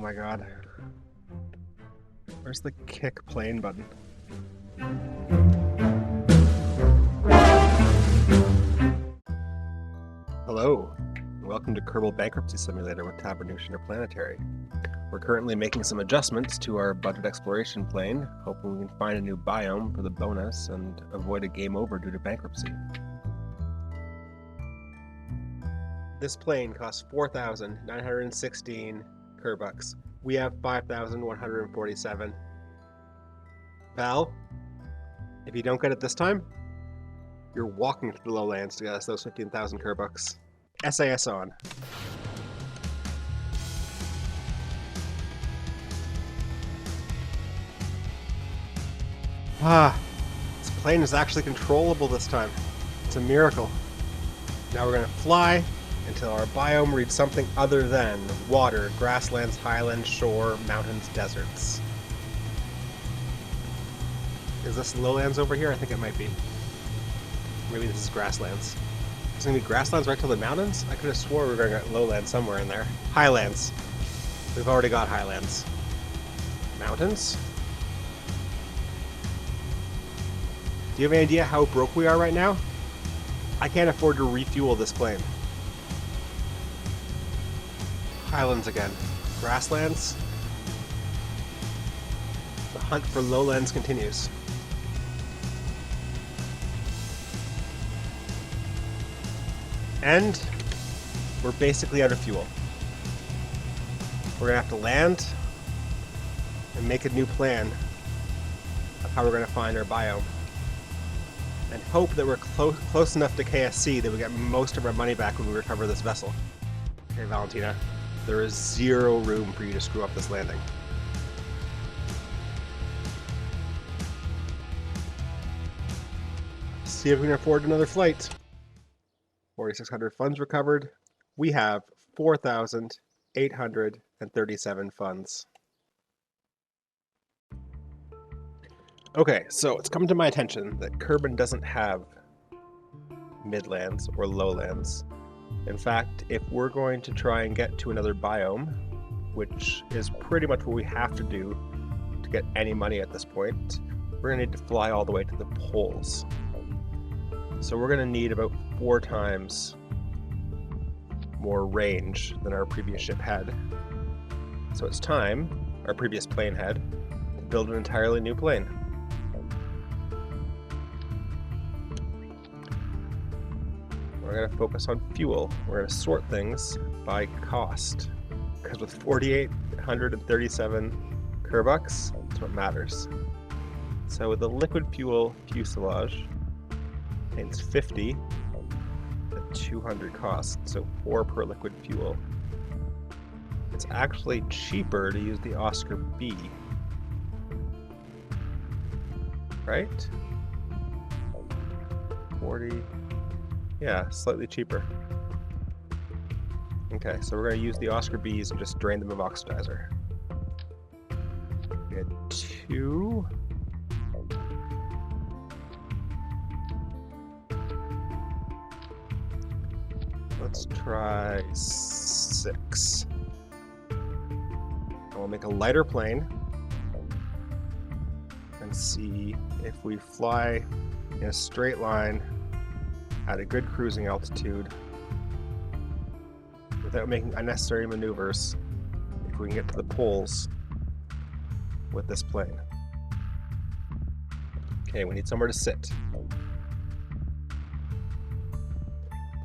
my god. Where's the kick plane button? Hello, and welcome to Kerbal Bankruptcy Simulator with Tabernution Interplanetary. We're currently making some adjustments to our budget exploration plane, hoping we can find a new biome for the bonus and avoid a game over due to bankruptcy. This plane costs 4,916 Kerbucks. We have 5,147. Val, if you don't get it this time, you're walking to the lowlands to get us those 15,000 Kerbucks. SAS on. This plane is actually controllable this time. It's a miracle. Now we're gonna fly until our biome reads something other than water, grasslands, highlands, shore, mountains, deserts. Is this lowlands over here? I think it might be. Maybe this is grasslands. Is it gonna be grasslands right to the mountains? I could have swore we were gonna get lowlands somewhere in there. Highlands. We've already got highlands. Mountains? Do you have any idea how broke we are right now? I can't afford to refuel this plane. Highlands again. Grasslands. The hunt for lowlands continues. And we're basically out of fuel. We're gonna have to land and make a new plan of how we're gonna find our biome. And hope that we're close enough to KSC that we get most of our money back when we recover this vessel. Okay, Valentina, there is zero room for you to screw up this landing. See if we can afford another flight. 4,600 funds recovered. We have 4,837 funds. Okay, so it's come to my attention that Kerbin doesn't have midlands or lowlands. In fact, if we're going to try and get to another biome, which is pretty much what we have to do to get any money at this point, we're going to need to fly all the way to the poles. So we're going to need about 4 times more range than our previous ship had. So it's time, our previous plane had, to build an entirely new plane. We're going to focus on fuel. We're going to sort things by cost. Because with 4,837 Kerbucks, that's what matters. So with the liquid fuel fuselage, contains 50 at 200 cost, so 4 per liquid fuel. It's actually cheaper to use the Oscar B. Right? 40. Yeah, slightly cheaper. Okay, so we're going to use the Oscar Bs and just drain them of oxidizer. We had 2. Let's try 6. And we'll make a lighter plane and see if we fly in a straight line at a good cruising altitude without making unnecessary maneuvers, if we can get to the poles with this plane. Okay, we need somewhere to sit.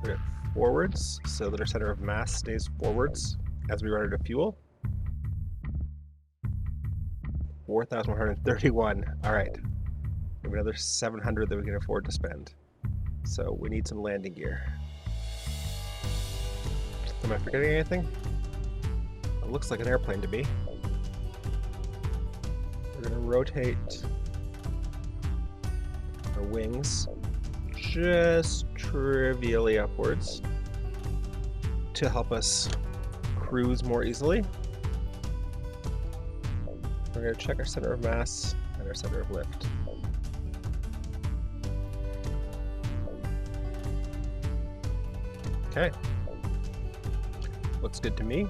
Put it forwards so that our center of mass stays forwards as we run out of fuel. 4,131. All right, we have another 700 that we can afford to spend. So we need some landing gear. Am I forgetting anything? It looks like an airplane to me. We're going to rotate our wings just trivially upwards to help us cruise more easily. We're going to check our center of mass and our center of lift. Okay. Looks good to me.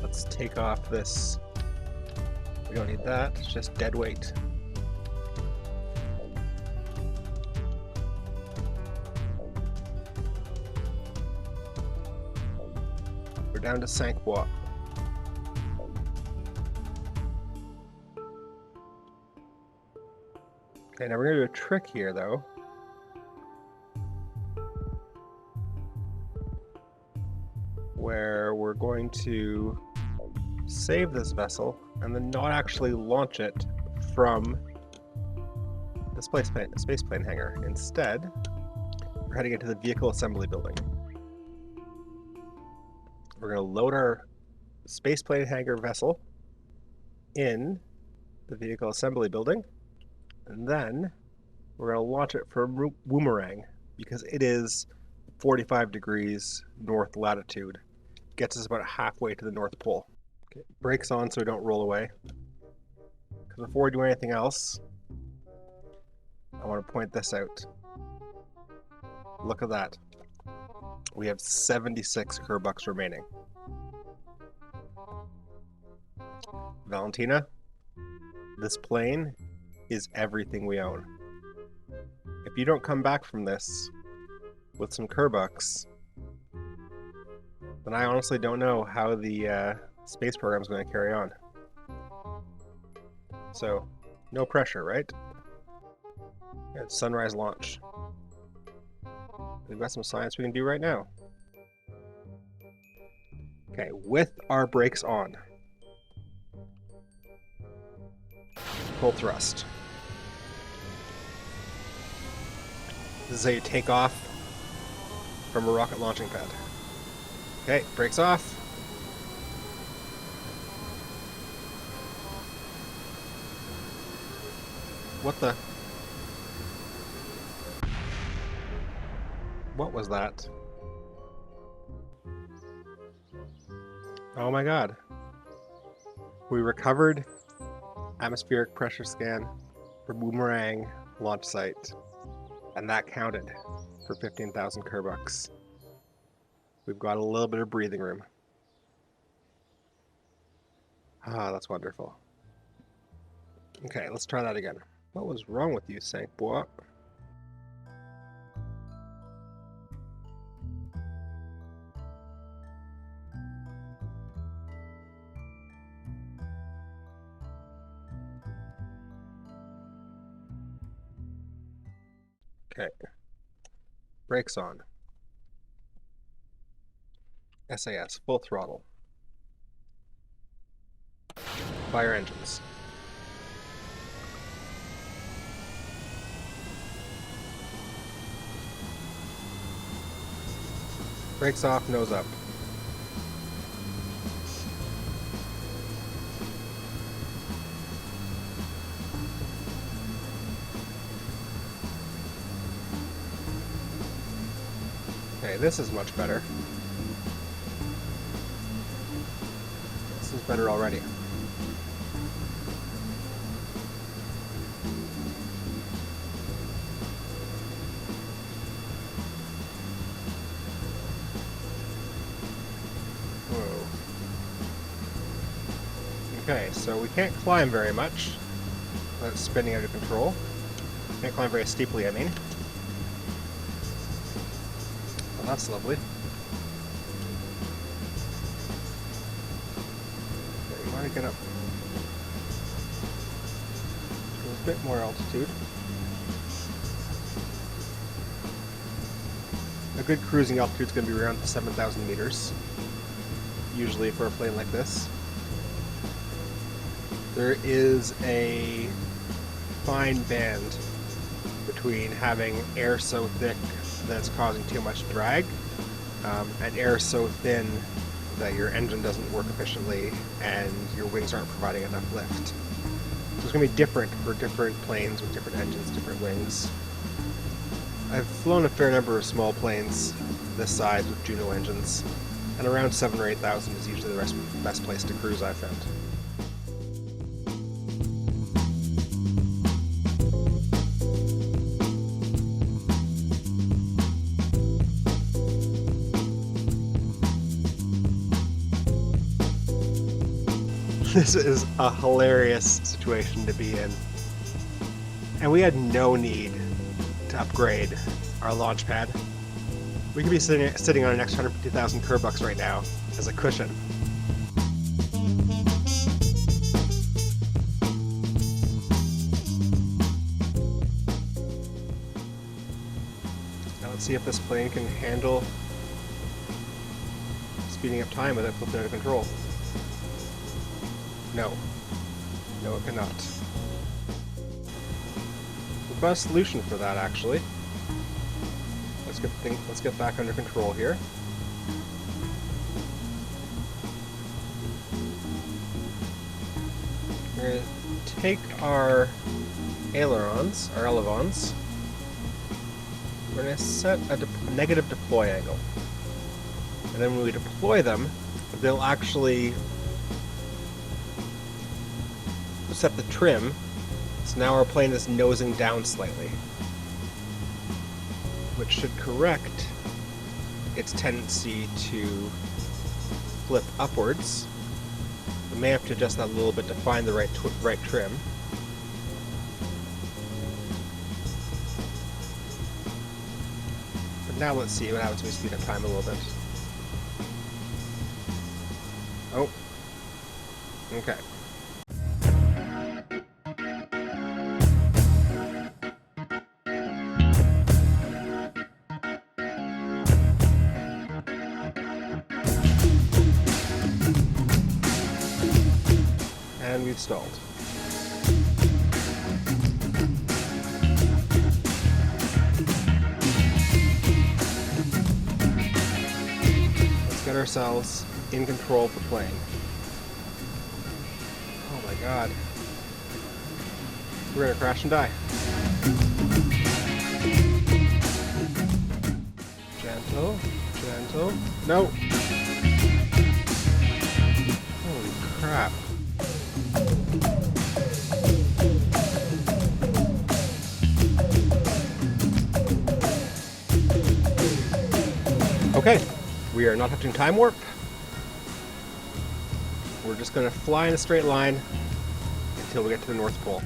Let's take off this. We don't need that, it's just dead weight. We're down to 5 bois. Okay, now we're gonna do a trick here though. Where we're going to save this vessel and then not actually launch it from the space plane hangar. Instead, we're heading into the vehicle assembly building. We're going to load our space plane hangar vessel in the vehicle assembly building, and then we're going to launch it from Boomerang because it is 45 degrees north latitude. Gets us about halfway to the North Pole. Okay, brakes on so we don't roll away. Because before we do anything else, I want to point this out. Look at that. We have 76 Kerbucks remaining. Valentina, this plane is everything we own. If you don't come back from this with some Kerbucks, then I honestly don't know how the space program is going to carry on. So, no pressure, right? Yeah, it's sunrise launch. We've got some science we can do right now. Okay, with our brakes on. Full thrust. This is how you take off from a rocket launching pad. Okay, brakes off. What the? What was that? Oh my god. We recovered atmospheric pressure scan for Boomerang launch site, and that counted for 15,000 Kerbucks. We've got a little bit of breathing room. Ah, that's wonderful. Okay, let's try that again. What was wrong with you, 5 bois? Okay. Brakes on. SAS, full throttle. Fire engines. Brakes off, nose up. Okay, this is much better. This is better already. Whoa. Okay, so we can't climb very much. That's spinning out of control. Can't climb very steeply, I mean. Well, that's lovely. Okay, we want to get up to a bit more altitude. A good cruising altitude is going to be around 7,000 meters, usually for a plane like this. There is a fine band between having air so thick that it's causing too much drag, and air so thin that your engine doesn't work efficiently and your wings aren't providing enough lift. So it's going to be different for different planes with different engines, different wings. I've flown a fair number of small planes this size with Juno engines, and around 7,000 or 8,000 is usually the best place to cruise, I've found. This is a hilarious situation to be in. And we had no need to upgrade our launch pad. We could be sitting on an extra 150,000 Kerbucks right now as a cushion. Now let's see if this plane can handle speeding up time without flipping out of control. No. No, it cannot. We've got a solution for that, actually. Let's get back under control here. We're going to take our ailerons, our elevons. We're going to set a negative deploy angle. And then when we deploy them, they'll actually set the trim. So now our plane is nosing down slightly, which should correct its tendency to flip upwards. We may have to adjust that a little bit to find the right trim. But now let's see what happens when we speed up time a little bit. Oh. Okay. And we've stalled. Let's get ourselves in control of the plane. Oh my god. We're gonna crash and die. Gentle, gentle. No! Holy crap. Okay, we are not touching time warp. We're just going to fly in a straight line until we get to the North Pole.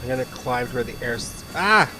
I'm gonna climb to where the air's... Ah!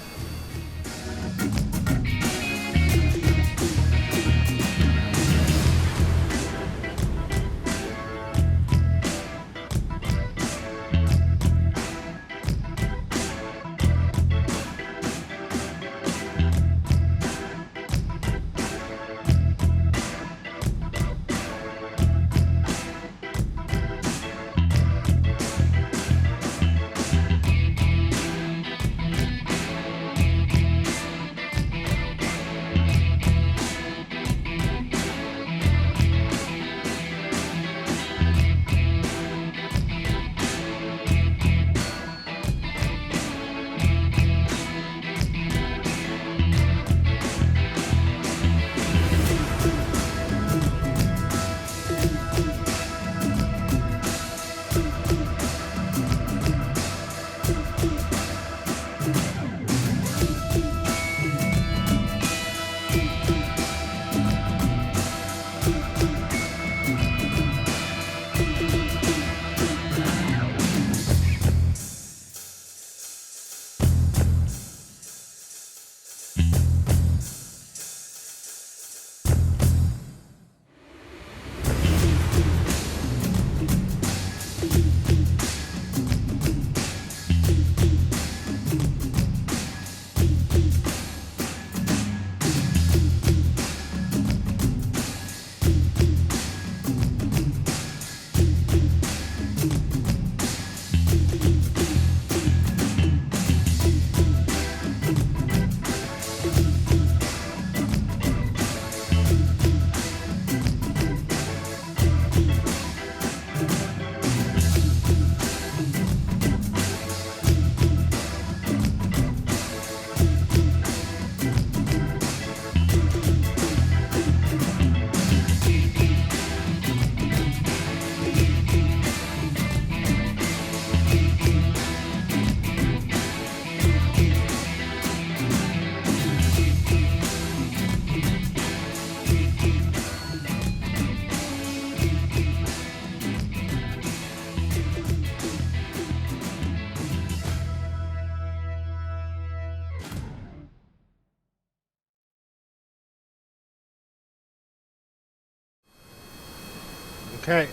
Okay.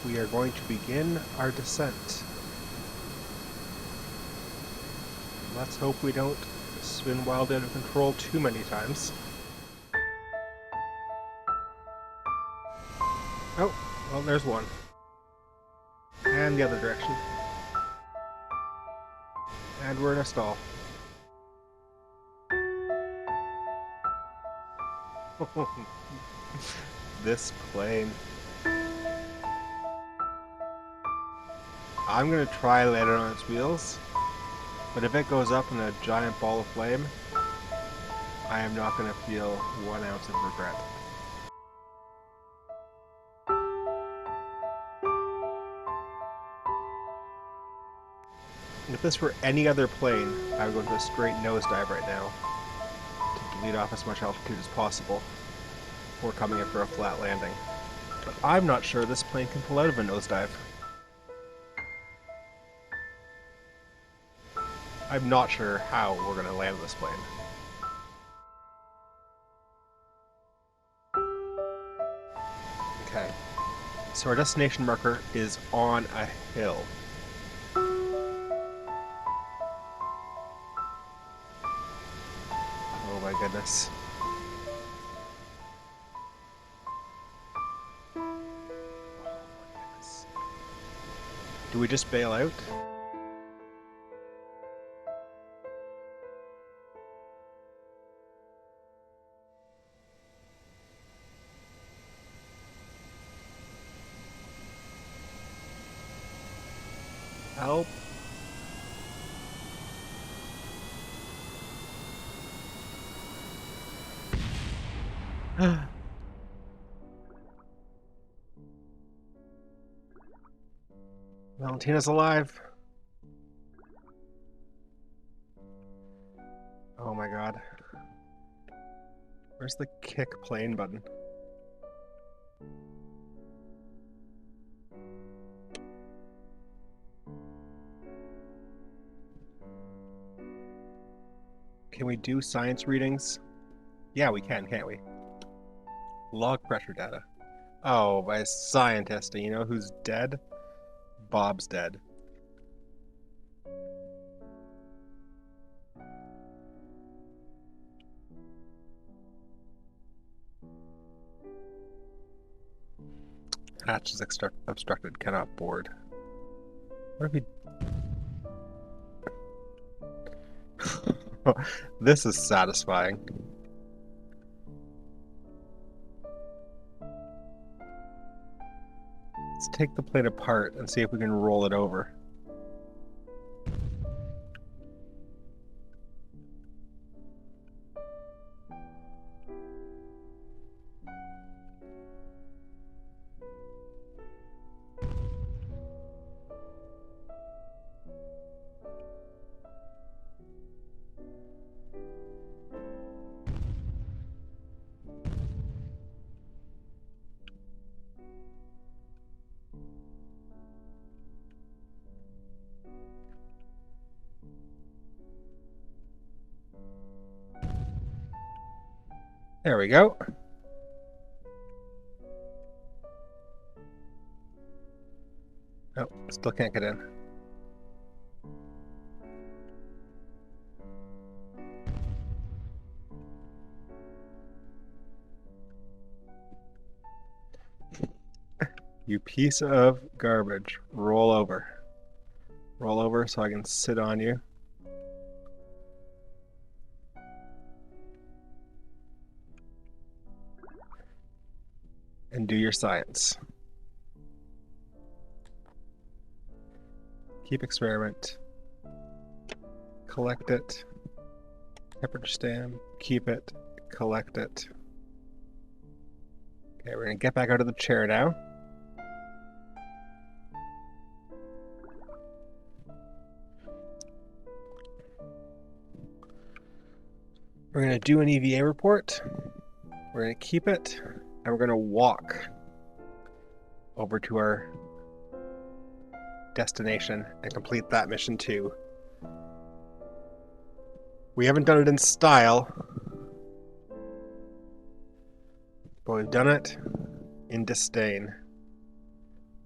We are going to begin our descent. Let's hope we don't spin wild out of control too many times. Oh, well, there's one. And the other direction. And we're in a stall. This plane. I'm gonna try to land it on its wheels, but if it goes up in a giant ball of flame, I am not gonna feel 1 ounce of regret. If this were any other plane, I would go into a straight nosedive right now to bleed off as much altitude as possible before coming in for a flat landing. But I'm not sure this plane can pull out of a nosedive. I'm not sure how we're going to land this plane. Okay, so our destination marker is on a hill. Oh my goodness. Oh my goodness. Do we just bail out? Help. Valentina's alive. Oh my god. Where's the kick plane button? Can we do science readings? Yeah, we can, can't we? Log pressure data. Oh, by a scientist. You know who's dead? Bob's dead. Hatch is obstructed, cannot board. What if we... This is satisfying. Let's take the plane apart and see if we can roll it over. There we go. Oh, still can't get in. You piece of garbage. Roll over. Roll over so I can sit on you. And do your science. Keep experiment. Collect it. Temperature stand. Keep it. Collect it. Okay, we're gonna get back out of the chair now. We're gonna do an EVA report. We're gonna keep it. And we're going to walk over to our destination and complete that mission too. We haven't done it in style, but we've done it in disdain.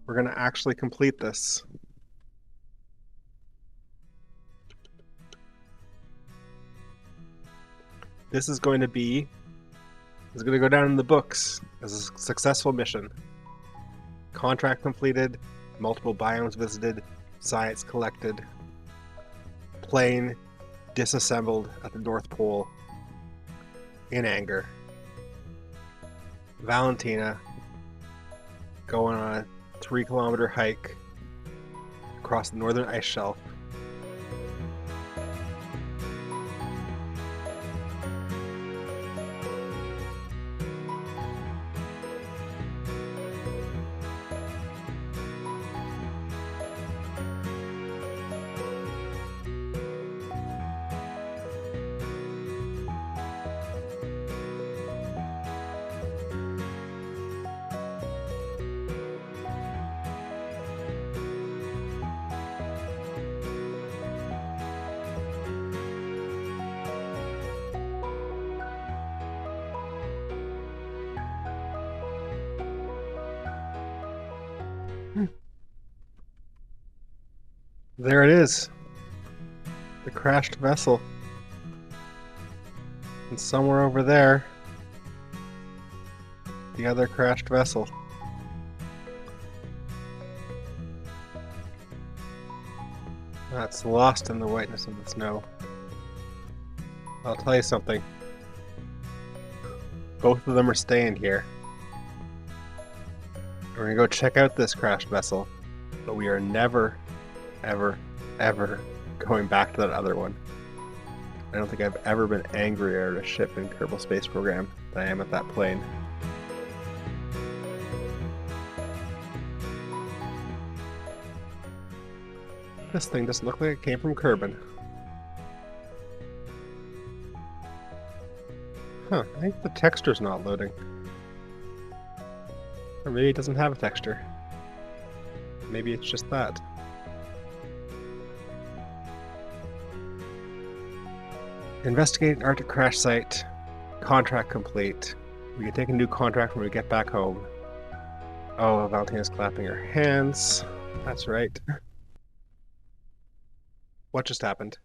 We're going to actually complete this. This is going to go down in the books as a successful mission. Contract completed, multiple biomes visited, science collected, plane disassembled at the North Pole in anger. Valentina going on a 3-kilometer hike across the northern ice shelf. There it is. The crashed vessel. And somewhere over there, the other crashed vessel. That's lost in the whiteness of the snow. I'll tell you something. Both of them are staying here. We're gonna go check out this crashed vessel, but we are never, ever, ever going back to that other one. I don't think I've ever been angrier at a ship in Kerbal Space Program than I am at that plane. This thing doesn't look like it came from Kerbin. Huh, I think the texture's not loading. Or maybe it doesn't have a texture. Maybe it's just that. Investigate an Arctic crash site. Contract complete. We can take a new contract when we get back home. Oh, Valentina's clapping her hands. That's right. What just happened?